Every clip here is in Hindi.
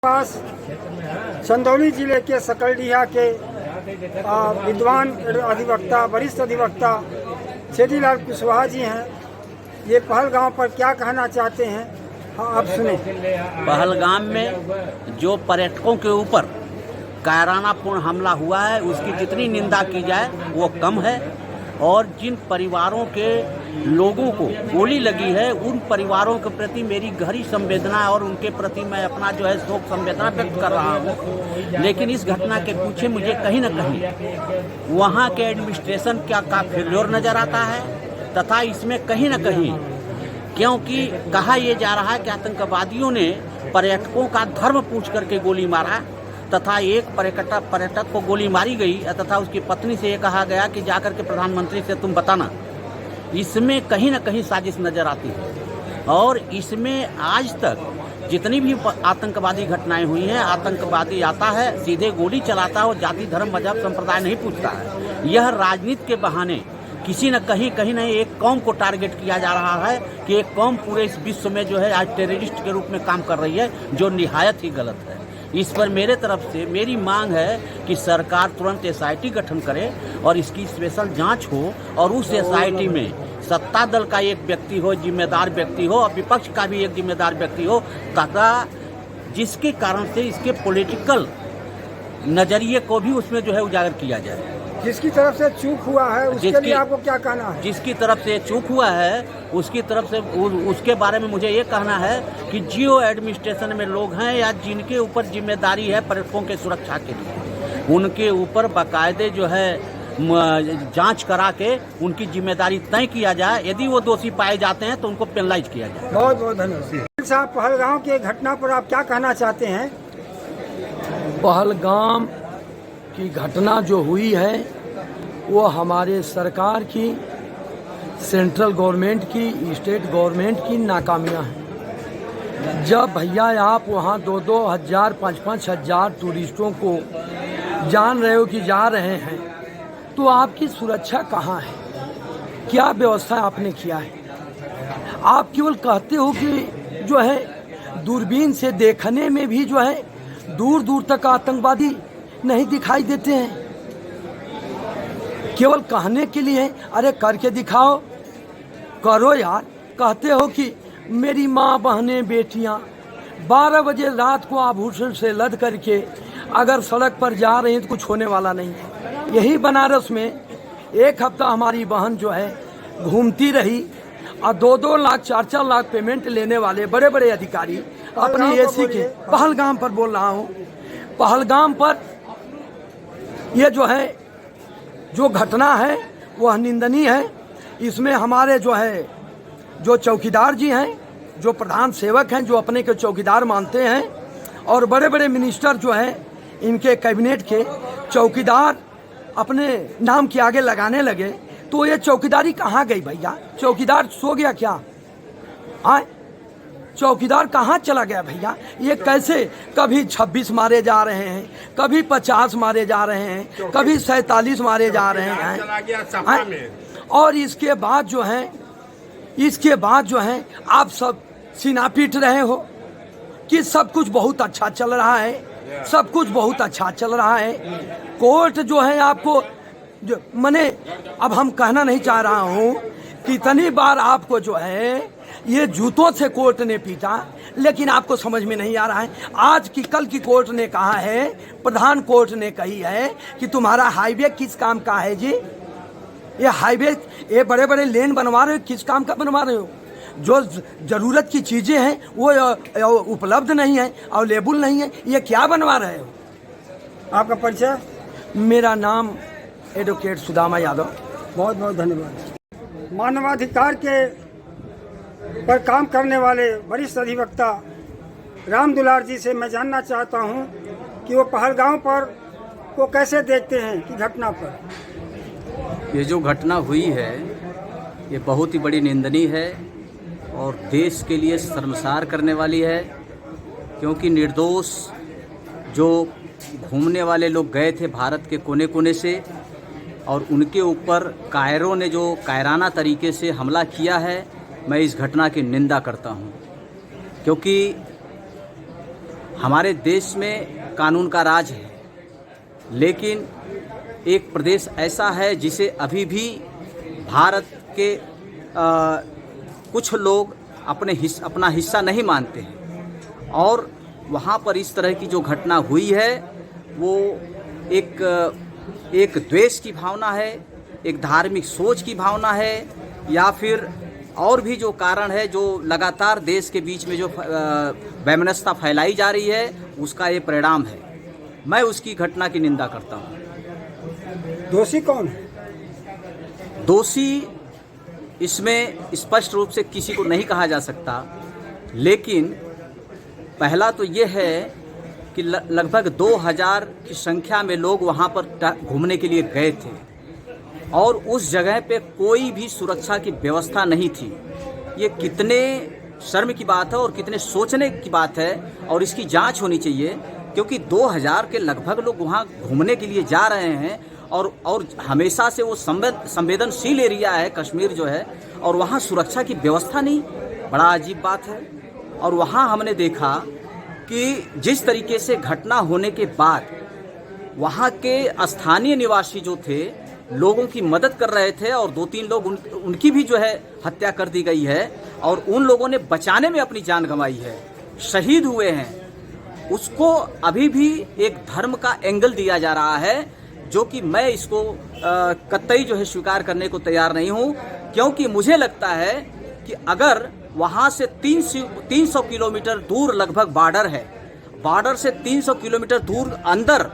पास चंदौली जिले के सकलडीहा के विद्वान अधिवक्ता वरिष्ठ अधिवक्ता छेदीलाल कुशवाहा जी हैं। ये पहलगाम पर क्या कहना चाहते हैं, हाँ आप सुने। पहलगाम में जो पर्यटकों के ऊपर कायरानापूर्ण हमला हुआ है उसकी जितनी निंदा की जाए वो कम है, और जिन परिवारों के लोगों को गोली लगी है उन परिवारों के प्रति मेरी गहरी संवेदना है और उनके प्रति मैं अपना जो है शोक संवेदना व्यक्त कर रहा हूँ। लेकिन इस घटना के पीछे मुझे कहीं न कहीं वहाँ के एडमिनिस्ट्रेशन का फेल्योर नज़र आता है, तथा इसमें कहीं न कहीं क्योंकि कहा यह जा रहा है कि आतंकवादियों ने पर्यटकों का धर्म पूछ करके गोली मारा, तथा एक पर्यटक को गोली मारी गई तथा उसकी पत्नी से ये कहा गया कि जाकर के प्रधानमंत्री से तुम बताना। इसमें कहीं न कहीं साजिश नज़र आती है। और इसमें आज तक जितनी भी आतंकवादी घटनाएं हुई हैं, आतंकवादी आता है सीधे गोली चलाता है और जाति धर्म मजहब संप्रदाय नहीं पूछता है। यह राजनीति के बहाने किसी न कहीं न एक कौम को टारगेट किया जा रहा है कि एक कौम पूरे इस विश्व में जो है आज टेररिस्ट के रूप में काम कर रही है, जो निहायत ही गलत है। इस पर मेरे तरफ से मेरी मांग है कि सरकार तुरंत एसआईटी गठन करे और इसकी स्पेशल जांच हो, और उस एसआईटी में सत्ता दल का एक व्यक्ति हो, जिम्मेदार व्यक्ति हो, और विपक्ष का भी एक जिम्मेदार व्यक्ति हो, तथा जिसके कारण से इसके पॉलिटिकल नज़रिए को भी उसमें जो है उजागर किया जाए। जिसकी तरफ से चूक हुआ है उसके लिए आपको क्या कहना है? जिसकी तरफ से चूक हुआ है उसकी तरफ से उसके बारे में मुझे ये कहना है कि जियो एडमिनिस्ट्रेशन में लोग हैं या जिनके ऊपर जिम्मेदारी है पर्यटकों के सुरक्षा के लिए, उनके ऊपर बाकायदे जो है जांच करा के उनकी जिम्मेदारी तय किया जाए। यदि वो दोषी पाए जाते हैं तो उनको पेनलाइज किया जाए। बहुत बहुत धन्यवाद साहब। पहलगाम की घटना पर आप क्या कहना चाहते हैं? पहलगाम की घटना जो हुई है वो हमारे सरकार की, सेंट्रल गवर्नमेंट की, स्टेट गवर्नमेंट की नाकामियां हैं। जब भैया आप वहाँ 2-2 हज़ार 5-5 हज़ार टूरिस्टों को जान रहे हो कि जा रहे हैं, तो आपकी सुरक्षा कहाँ है? क्या व्यवस्था आपने किया है? आप केवल कहते हो कि जो है दूरबीन से देखने में भी जो है दूर दूर तक आतंकवादी नहीं दिखाई देते हैं, केवल कहने के लिए। अरे करके दिखाओ, करो यार। कहते हो कि मेरी माँ बहनें बेटियाँ 12 बजे रात को आभूषण से लद करके अगर सड़क पर जा रही हैं तो कुछ होने वाला नहीं है। यही बनारस में एक हफ्ता हमारी बहन जो है घूमती रही और 2-2 लाख 4-4 लाख पेमेंट लेने वाले बड़े बड़े अधिकारी अपनी एसी के, पहलगाम पर बोल रहा हूँ, पहलगाम पर ये जो है जो घटना है वह निंदनीय है। इसमें हमारे जो है जो चौकीदार जी हैं, जो प्रधान सेवक हैं, जो अपने के चौकीदार मानते हैं, और बड़े बड़े मिनिस्टर जो हैं इनके कैबिनेट के चौकीदार अपने नाम के आगे लगाने लगे, तो ये चौकीदारी कहाँ गई भैया? चौकीदार सो गया क्या? आए चौकीदार कहाँ चला गया भैया? ये कैसे कभी 26 मारे जा रहे हैं, कभी 50 मारे जा रहे हैं, कभी 47 मारे जा रहे हैं, और इसके बाद जो है आप सब सीना पीट रहे हो कि सब कुछ बहुत अच्छा चल रहा है, सब कुछ बहुत अच्छा चल रहा है। कोर्ट जो है आपको जो मने, अब हम कहना नहीं चाह रहा हूँ कितनी बार आपको जो है ये जूतों से कोर्ट ने पीटा, लेकिन आपको समझ में नहीं आ रहा है। आज की कल की कोर्ट ने कहा है, प्रधान कोर्ट ने कही है कि तुम्हारा हाईवे किस काम का है जी? ये हाईवे, ये बड़े बड़े लेन बनवा रहे हो, किस काम का बनवा रहे हो? जो जरूरत की चीजें हैं वो उपलब्ध नहीं है, अवेलेबल नहीं है, ये क्या बनवा रहे हो? आपका परिचय? मेरा नाम एडवोकेट सुदामा यादव। बहुत बहुत धन्यवाद। मानवाधिकार के पर काम करने वाले वरिष्ठ अधिवक्ता राम दुलार जी से मैं जानना चाहता हूं कि वो पहलगाम पर को कैसे देखते हैं कि घटना पर। ये जो घटना हुई है ये बहुत ही बड़ी निंदनीय है और देश के लिए शर्मसार करने वाली है, क्योंकि निर्दोष जो घूमने वाले लोग गए थे भारत के कोने कोने से, और उनके ऊपर कायरों ने जो कायराना तरीके से हमला किया है, मैं इस घटना की निंदा करता हूं। क्योंकि हमारे देश में कानून का राज है, लेकिन एक प्रदेश ऐसा है जिसे अभी भी भारत के कुछ लोग अपना हिस्सा नहीं मानते हैं, और वहाँ पर इस तरह की जो घटना हुई है वो एक द्वेष की भावना है, एक धार्मिक सोच की भावना है, या फिर और भी जो कारण है जो लगातार देश के बीच में जो वैमनस्यता फैलाई जा रही है उसका ये परिणाम है। मैं उसकी घटना की निंदा करता हूँ। दोषी कौन है? दोषी इसमें स्पष्ट रूप से किसी को नहीं कहा जा सकता, लेकिन पहला तो ये है कि लगभग 2000 की संख्या में लोग वहाँ पर घूमने के लिए गए थे और उस जगह पे कोई भी सुरक्षा की व्यवस्था नहीं थी। ये कितने शर्म की बात है और कितने सोचने की बात है, और इसकी जांच होनी चाहिए, क्योंकि 2000 के लगभग लोग वहाँ घूमने के लिए जा रहे हैं और हमेशा से वो संवेदनशील एरिया है कश्मीर जो है, और वहाँ सुरक्षा की व्यवस्था नहीं। बड़ा अजीब बात है। और वहाँ हमने देखा कि जिस तरीके से घटना होने के बाद वहाँ के स्थानीय निवासी जो थे लोगों की मदद कर रहे थे, और 2-3 लोग उनकी भी जो है हत्या कर दी गई है, और उन लोगों ने बचाने में अपनी जान गंवाई है, शहीद हुए हैं। उसको अभी भी एक धर्म का एंगल दिया जा रहा है, जो कि मैं इसको कतई जो है स्वीकार करने को तैयार नहीं हूँ, क्योंकि मुझे लगता है कि अगर वहाँ से 300 किलोमीटर दूर लगभग बॉर्डर है, बॉर्डर से 300 किलोमीटर दूर अंदर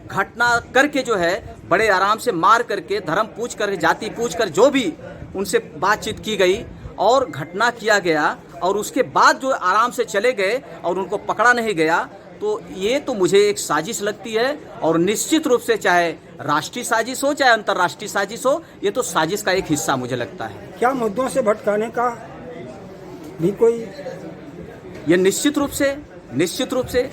घटना करके जो है बड़े आराम से मार करके, धर्म पूछ कर, जाति पूछ कर जो भी उनसे बातचीत की गई और घटना किया गया, और उसके बाद जो आराम से चले गए और उनको पकड़ा नहीं गया, तो ये तो मुझे एक साजिश लगती है। और निश्चित रूप से चाहे राष्ट्रीय साजिश हो चाहे अंतर्राष्ट्रीय साजिश हो, ये तो साजिश का एक हिस्सा मुझे लगता है। क्या मुद्दों से भटकाने का भी कोई? ये निश्चित रूप से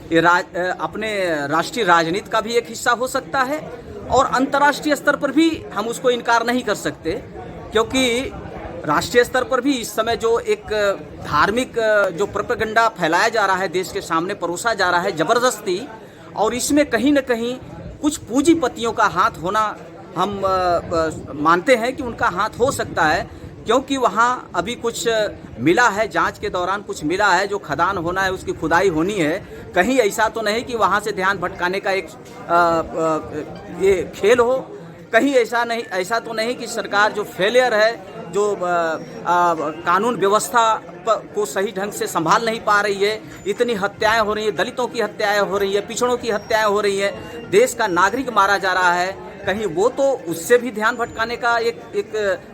ये अपने राष्ट्रीय राजनीति का भी एक हिस्सा हो सकता है, और अंतर्राष्ट्रीय स्तर पर भी हम उसको इनकार नहीं कर सकते, क्योंकि राष्ट्रीय स्तर पर भी इस समय जो एक धार्मिक जो प्रोपेगेंडा फैलाया जा रहा है, देश के सामने परोसा जा रहा है ज़बरदस्ती, और इसमें कहीं न कहीं कुछ पूंजीपतियों का हाथ होना हम मानते हैं कि उनका हाथ हो सकता है, क्योंकि वहाँ अभी कुछ मिला है, जांच के दौरान कुछ मिला है, जो खदान होना है उसकी खुदाई होनी है। कहीं ऐसा तो नहीं कि वहाँ से ध्यान भटकाने का एक ये खेल हो, कहीं ऐसा तो नहीं कि सरकार जो फेलियर है, जो कानून व्यवस्था को सही ढंग से संभाल नहीं पा रही है, इतनी हत्याएं हो रही हैं, दलितों की हत्याएं हो रही है, पिछड़ों की हत्याएं हो रही है, देश का नागरिक मारा जा रहा है, कहीं वो तो उससे भी ध्यान भटकाने का एक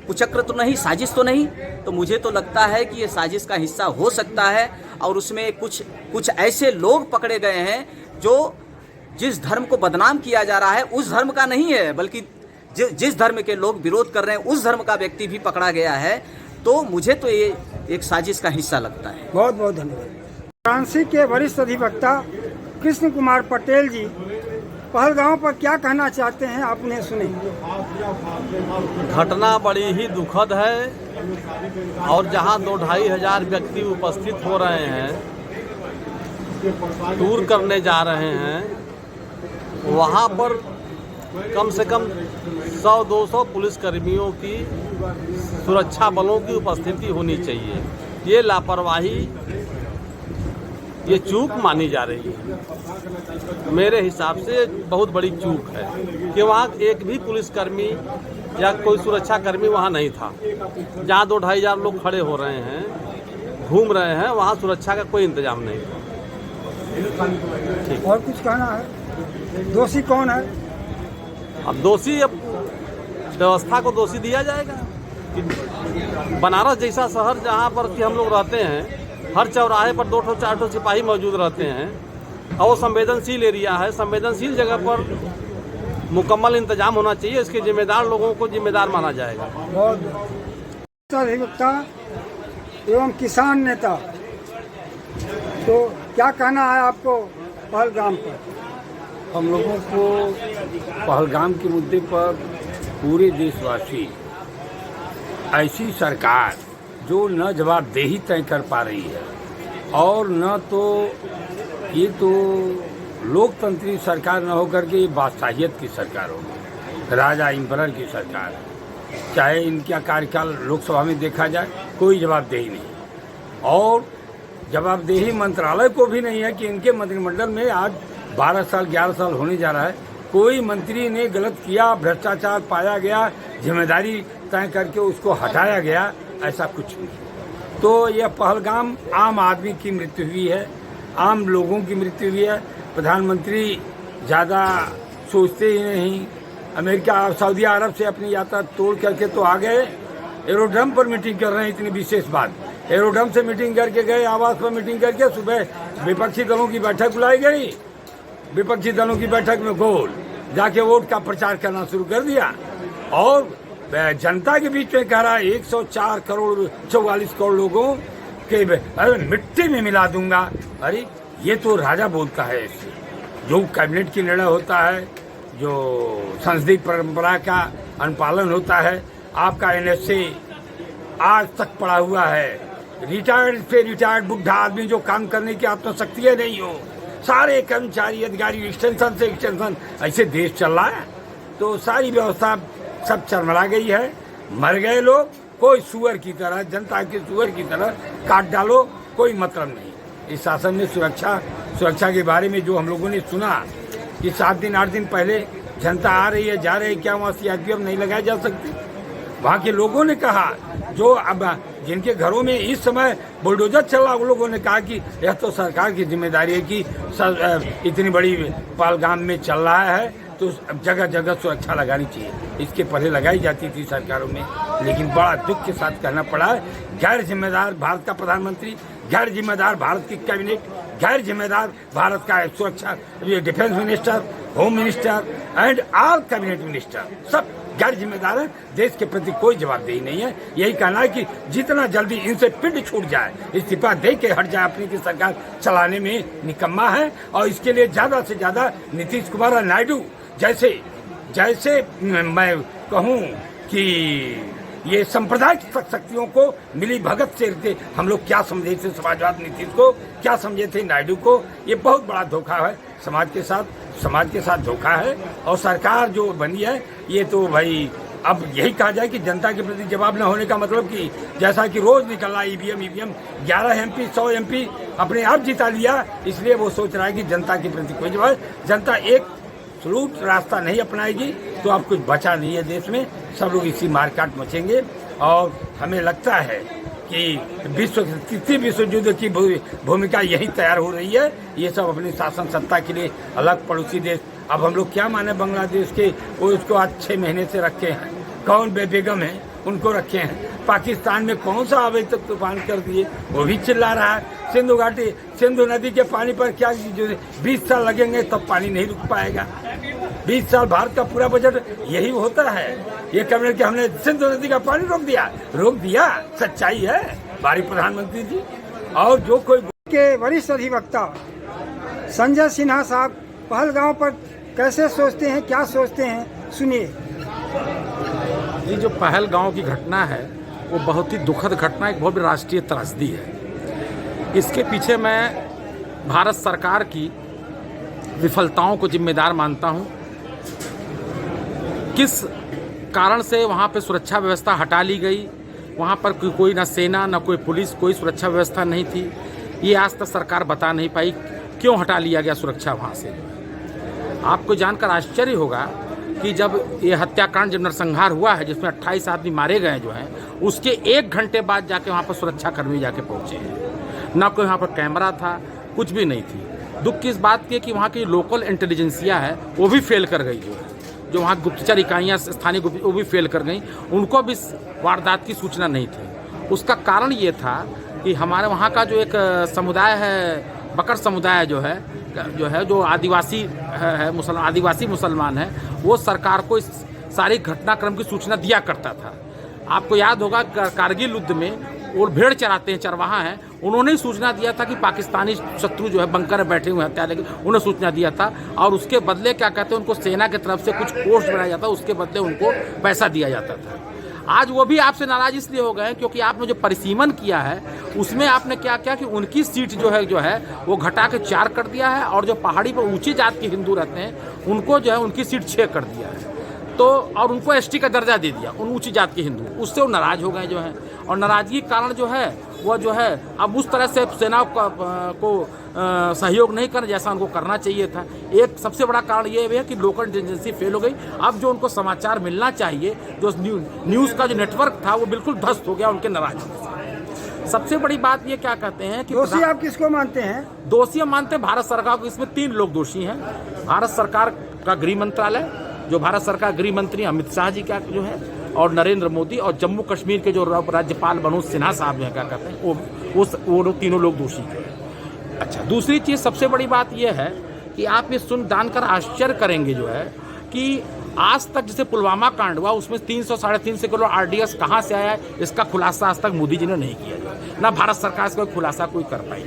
कुचक्र तो नहीं, साजिश तो नहीं। तो मुझे तो लगता है कि ये साजिश का हिस्सा हो सकता है, और उसमें कुछ ऐसे लोग पकड़े गए हैं जो जिस धर्म को बदनाम किया जा रहा है उस धर्म का नहीं है, बल्कि जिस धर्म के लोग विरोध कर रहे हैं उस धर्म का व्यक्ति भी पकड़ा गया है। तो मुझे तो ये एक साजिश का हिस्सा लगता है। बहुत बहुत धन्यवाद। वाराणसी के वरिष्ठ अधिवक्ता कृष्ण कुमार पटेल जी पहलगांव पर क्या कहना चाहते हैं, आपने सुने। घटना बड़ी ही दुखद है, और जहां 2-2.5 हजार व्यक्ति उपस्थित हो रहे हैं, टूर करने जा रहे हैं, वहां पर कम से कम 100-200 पुलिसकर्मियों की, सुरक्षा बलों की उपस्थिति होनी चाहिए। ये लापरवाही, ये चूक मानी जा रही है। मेरे हिसाब से बहुत बड़ी चूक है कि वहाँ एक भी पुलिसकर्मी या कोई सुरक्षाकर्मी वहाँ नहीं था। जहाँ 2-2.5 हजार लोग खड़े हो रहे हैं, घूम रहे हैं, वहाँ सुरक्षा का कोई इंतजाम नहीं था। और कुछ कहना है? दोषी कौन है? अब दोषी, अब व्यवस्था को दोषी दिया जाएगा कि बनारस जैसा शहर जहाँ पर कि हम लोग रहते हैं, हर चौराहे पर 2-4 सिपाही मौजूद रहते हैं, और वो संवेदनशील एरिया है, संवेदनशील जगह पर मुकम्मल इंतजाम होना चाहिए। इसके जिम्मेदार लोगों को जिम्मेदार माना जाएगा। बहुत अधिवक्ता एवं किसान नेता, तो क्या कहना है आपको पहलगाम पर? हम लोगों को पहलगाम के मुद्दे पर पूरे देशवासी, ऐसी सरकार जो न जवाबदेही तय कर पा रही है और न तो ये तो लोकतंत्री सरकार न होकर के ये बादशाहियत की सरकार होगी, राजा इम्परर की सरकार है। चाहे इनका कार्यकाल लोकसभा में देखा जाए, कोई जवाबदेही नहीं, और जवाबदेही मंत्रालय को भी नहीं है कि इनके मंत्रिमंडल में आज 12 साल 11 साल होने जा रहा है, कोई मंत्री ने गलत किया, भ्रष्टाचार पाया गया, जिम्मेदारी तय करके उसको हटाया गया, ऐसा कुछ नहीं। तो यह पहलगाम आम आदमी की मृत्यु हुई है, आम लोगों की मृत्यु हुई है। प्रधानमंत्री ज़्यादा सोचते ही नहीं, अमेरिका सऊदी अरब से अपनी यात्रा तोड़ करके तो आ गए, एरोड्रम पर मीटिंग कर रहे हैं। इतनी विशेष बात, एरोड्रम से मीटिंग करके गए, आवास पर मीटिंग करके, सुबह विपक्षी दलों की बैठक बुलाई गई, विपक्षी दलों की बैठक में गोल जाके वोट का प्रचार करना शुरू कर दिया, और जनता के बीच में कह रहा है 104 करोड़ 44 करोड़ लोगों के मिट्टी में मिला दूंगा। अरे ये तो राजा बोलता है, जो कैबिनेट की निर्णय होता है, जो संसदीय परंपरा का अनुपालन होता है। आपका NSA आज तक पड़ा हुआ है, रिटायर्ड से रिटायर्ड बुढ़ा आदमी जो काम करने की आत्मशक्ति नहीं हो, सारे कर्मचारी अधिकारी एक्सटेंशन से एक्सटेंशन, ऐसे देश चल रहा है। तो सारी व्यवस्था सब चरमरा गई है, मर गए लोग, कोई सुअर की तरह, जनता के सुअर की तरह काट डालो, कोई मतलब नहीं। इस शासन में सुरक्षा के बारे में जो हम लोगों ने सुना कि 7 दिन 8 दिन पहले जनता आ रही है जा रही है, क्या वहाँ CRPF नहीं लगाई जा सकती? वहाँ के लोगों ने कहा, जो अब जिनके घरों में इस समय बुलडोजर चल रहा, उन लोगों ने कहा कि यह तो सरकार की जिम्मेदारी है कि इतनी बड़ी पहलगाम में चल रहा है तो जगह जगह सुरक्षा लगानी चाहिए। इसके पहले लगाई जाती थी सरकारों में, लेकिन बड़ा दुख के साथ कहना पड़ा है, गैर जिम्मेदार भारत का प्रधानमंत्री, गैर जिम्मेदार भारत की कैबिनेट, गैर जिम्मेदार भारत का सुरक्षा defence minister, home minister and all cabinet minister, सब गैर जिम्मेदार है। देश के प्रति कोई जवाबदेही नहीं है। यही कहना है कि जितना जल्दी इनसे पिंड छूट जाए, इस्तीफा दे के हट जाए, अपनी की सरकार चलाने में निकम्मा है। और इसके लिए ज्यादा से ज्यादा नीतीश कुमार और नायडू जैसे मैं कहूँ कि ये सांप्रदायिक शक्तियों को मिली भगत से हम लोग क्या समझे थे समाजवाद नीतीश को, क्या समझे थे नायडू को, ये बहुत बड़ा धोखा है समाज के साथ धोखा है। और सरकार जो बनी है, ये तो भाई अब यही कहा जाए कि जनता के प्रति जवाब न होने का मतलब कि जैसा कि रोज निकल रहा ईवीएम 11 MP 100 MP अपने आप जिता लिया, इसलिए वो सोच रहा है कि जनता के प्रति कोई जवाब। जनता एक सलूट रास्ता नहीं अपनाएगी तो अब कुछ बचा नहीं है देश में, सब लोग इसी मारकाट मचेंगे। और हमें लगता है कि तृतीय विश्व युद्ध की भूमिका यही तैयार हो रही है। ये सब अपनी शासन सत्ता के लिए अलग पड़ोसी देश, अब हम लोग क्या माने बांग्लादेश के, वो उसको आज 6 महीने से रखे हैं, कौन बेबेगम है उनको रखे हैं। पाकिस्तान में कौन सा अवैध तक तूफान कर दिए, वो भी चिल्ला रहा है। सिंधु नदी के पानी पर क्या 20 साल लगेंगे तब पानी नहीं रुक पाएगा। 20 साल भारत का पूरा बजट यही होता है। ये कैबिनेट कि हमने सिंधु नदी का पानी रोक दिया, सच्चाई है हमारी प्रधानमंत्री जी। और जो कोई के वरिष्ठ अधिवक्ता संजय सिन्हा साहब पहलगाम पर कैसे सोचते हैं, क्या सोचते हैं, सुनिए। ये जो पहलगाम की घटना है वो बहुत ही दुखद घटना, एक बहुत बड़ी राष्ट्रीय त्रासदी है। इसके पीछे मैं भारत सरकार की विफलताओं को जिम्मेदार मानता हूं। किस कारण से वहां पे सुरक्षा व्यवस्था हटा ली गई, वहां पर कोई ना सेना ना कोई पुलिस, कोई सुरक्षा व्यवस्था नहीं थी, ये आज तक सरकार बता नहीं पाई क्यों हटा लिया गया सुरक्षा वहां से। आपको जानकर आश्चर्य होगा कि जब ये हत्याकांड, जब नरसंहार हुआ है जिसमें 28 आदमी मारे गए जो हैं, उसके 1 घंटे बाद जाके वहाँ पर सुरक्षाकर्मी जाके पहुँचे हैं। ना कोई वहाँ पर कैमरा था, कुछ भी नहीं थी। दुख की इस बात की कि वहाँ की लोकल इंटेलिजेंसिया है वो भी फेल कर गई, जो वहाँ गुप्तचर इकाइयाँ स्थानीय वो भी फेल कर गई, उनको भी वारदात की सूचना नहीं थी। उसका कारण ये था कि हमारे वहाँ का जो एक समुदाय है, बकर समुदाय जो है आदिवासी है, आदिवासी मुसलमान है, वो सरकार को इस सारी घटनाक्रम की सूचना दिया करता था। आपको याद होगा कारगिल युद्ध में वो भेड़ चराते हैं, चरवाहा हैं, उन्होंने ही सूचना दिया था कि पाकिस्तानी शत्रु जो है बंकर में बैठे हुए हैं हत्या लेके, उन्होंने सूचना दिया था। और उसके बदले क्या कहते हैं, उनको सेना की तरफ से कुछ पोस्ट बनाया जाता, उसके बदले उनको पैसा दिया जाता था। आज वो भी आपसे नाराज इसलिए हो गए हैं क्योंकि आपने जो परिसीमन किया है उसमें आपने क्या किया कि उनकी सीट जो है वो घटा के 4 कर दिया है, और जो पहाड़ी पर ऊंची जात के हिंदू रहते हैं उनको जो है उनकी सीट 6 कर दिया है। तो और उनको एसटी का दर्जा दे दिया उन ऊंची जात के हिंदू, उससे वो नाराज हो गए जो है। और नाराजगी के कारण जो है वो जो है अब उस तरह से सेना को सहयोग नहीं कर जैसा उनको करना चाहिए था। एक सबसे बड़ा कारण ये है कि लोकल इंटेलिजेंसी फेल हो गई। अब जो उनको समाचार मिलना चाहिए, जो न्यूज़ का जो नेटवर्क था वो बिल्कुल ध्वस्त हो गया उनके नाराज होने से। सबसे बड़ी बात ये क्या कहते हैं कि दोषी आप किसको मानते हैं? दोषी हम मानते हैं भारत सरकार को। इसमें 3 लोग दोषी हैं। भारत सरकार का गृह मंत्रालय, जो भारत सरकार गृह मंत्री अमित शाह जी का जो है, और नरेंद्र मोदी, और जम्मू कश्मीर के जो राज्यपाल मनोज सिन्हा साहब जो है क्या कहते हैं वो तीनों लोग दोषी हैं। अच्छा, दूसरी चीज़ सबसे बड़ी बात यह है कि आप ये जानकर आश्चर्य करेंगे जो है कि आज तक जैसे पुलवामा कांड हुआ उसमें 300-350 किलो RDS कहाँ से आया है, इसका खुलासा आज तक मोदी जी ने नहीं किया, ना भारत सरकार से कोई खुलासा कोई कर पाई।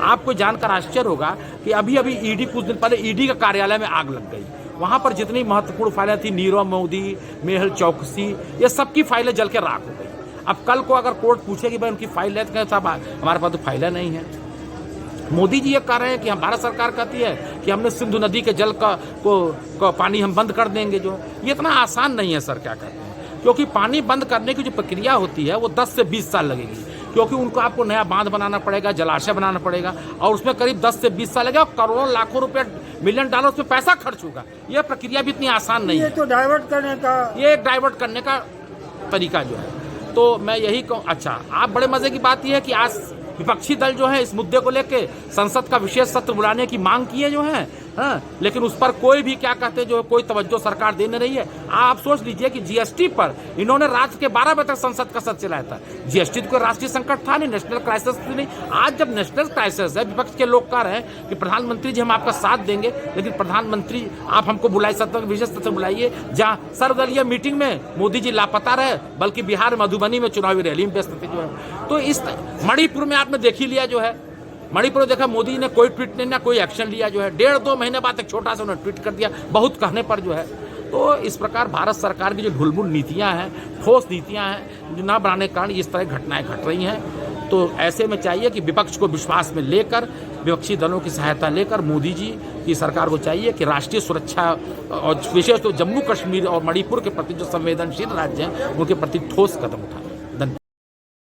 आपको जानकर आश्चर्य होगा कि अभी ईडी कुछ दिन पहले ईडी का कार्यालय में आग लग गई। वहाँ पर जितनी महत्वपूर्ण फाइलें थी, नीरव मोदी, मेहुल चौकसी, ये सबकी फाइलें जल के राख हो गई। अब कल को अगर कोर्ट पूछेगी भाई उनकी फाइल है तो साहब हमारे पास तो फाइलें नहीं है। मोदी जी ये कह रहे हैं कि हम भारत सरकार कहती है कि हमने सिंधु नदी के जल को पानी हम बंद कर देंगे। जो ये इतना आसान नहीं है सर, क्या कहते हैं, क्योंकि पानी बंद करने की जो प्रक्रिया होती है वो 10 से 20 साल लगेगी, क्योंकि उनको आपको नया बांध बनाना पड़ेगा, जलाशय बनाना पड़ेगा, और उसमें करीब 10 से 20 साल लगेगा, और करोड़ों लाखों रुपए $मिलियन उसमें पैसा खर्च होगा। यह प्रक्रिया भी इतनी आसान नहीं है। तो डाइवर्ट करने का, ये एक डाइवर्ट करने का तरीका जो है। तो मैं यही कहूँ। अच्छा, आप बड़े मजे की बात यह है कि आज विपक्षी दल जो है इस मुद्दे को लेके संसद का विशेष सत्र बुलाने की मांग की है जो है, हाँ, लेकिन उस पर कोई भी क्या कहते हैं जो कोई तवज्जो सरकार दे नहीं रही है। आप सोच लीजिए कि जीएसटी पर इन्होंने रात के 12 बजे तक संसद का सत्र चलाया था। जीएसटी तो कोई राष्ट्रीय संकट था नहीं, नेशनल क्राइसिस थी नहीं। आज जब नेशनल क्राइसिस है, विपक्ष के लोग कह रहे हैं कि प्रधानमंत्री जी हम आपका साथ देंगे, लेकिन प्रधानमंत्री आप हमको बुलाइए, सत्र विशेष सत्र बुलाइए जहाँ सर्वदलीय मीटिंग में मोदी जी लापता रहे, बल्कि बिहार मधुबनी में चुनावी रैली में व्यस्त थे जो है। तो इस मणिपुर में आपने देख ही लिया जो है, मणिपुर देखा मोदी जी ने कोई ट्वीट नहीं ना कोई एक्शन लिया जो है। 1.5-2 महीने बाद एक छोटा सा उन्होंने ट्वीट कर दिया बहुत कहने पर जो है। तो इस प्रकार भारत सरकार की जो ढुलमुल नीतियां हैं, ठोस नीतियां हैं, जो ना बनाने के कारण इस तरह घटनाएं घट रही हैं। तो ऐसे में चाहिए कि विपक्ष को विश्वास में लेकर, विपक्षी दलों की सहायता लेकर मोदी जी की सरकार को चाहिए कि राष्ट्रीय सुरक्षा और विशेष तो जम्मू कश्मीर और मणिपुर के प्रति जो संवेदनशील राज्य हैं उनके प्रति ठोस कदम उठाए।